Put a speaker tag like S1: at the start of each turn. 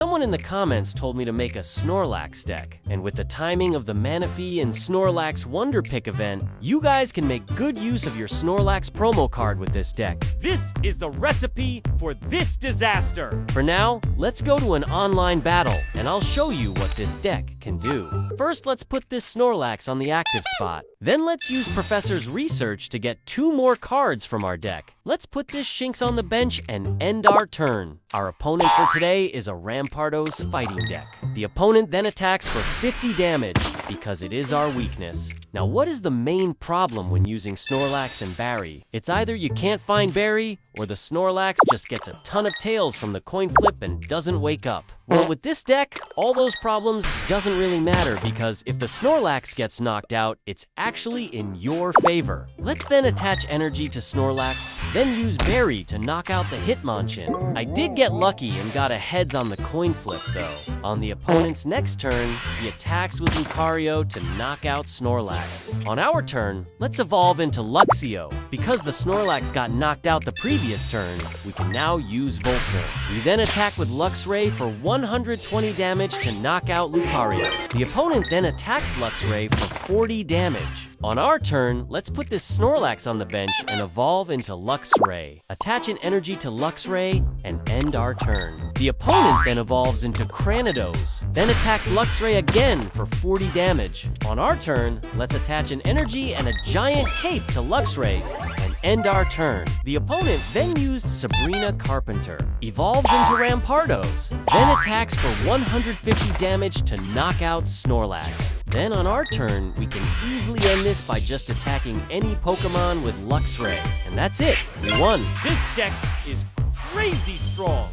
S1: Someone in the comments told me to make a Snorlax deck, and with the timing of the Manaphy and Snorlax Wonder Pick event, you guys can make good use of your Snorlax promo card with this deck.
S2: This is the recipe for this disaster!
S1: For now, let's go to an online battle, and I'll show you what this deck can do. First, let's put this Snorlax on the active spot. Then let's use Professor's research to get 2 more cards from our deck. Let's put this Shinx on the bench and end our turn. Our opponent for today is a Rampardo's fighting deck. The opponent then attacks for 50 damage because it is our weakness. Now, what is the main problem when using Snorlax and Barry? It's either you can't find Barry, or the Snorlax just gets a ton of tails from the coin flip and doesn't wake up. Well, with this deck, all those problems doesn't really matter because if the Snorlax gets knocked out, it's actually in your favor. Let's then attach energy to Snorlax, then use Barry to knock out the Hitmonchan. I did get lucky and got a heads on the coin flip though. On the opponent's next turn, he attacks with Lucario to knock out Snorlax. On our turn, let's evolve into Luxio. Because the Snorlax got knocked out the previous turn, we can now use Volkner. We then attack with Luxray for 120 damage to knock out Lucario. The opponent then attacks Luxray for 40 damage. On our turn, let's put this Snorlax on the bench and evolve into Luxray. Attach an energy to Luxray and end our turn. The opponent then evolves into Cranidos, then attacks Luxray again for 40 damage. On our turn, let's attach an energy and a giant cape to Luxray and end our turn. The opponent then used Sabrina Carpenter, evolves into Rampardos, then attacks for 150 damage to knock out Snorlax. Then on our turn, we can easily end this by just attacking any Pokemon with Luxray. And that's it, we won.
S2: This deck is crazy strong!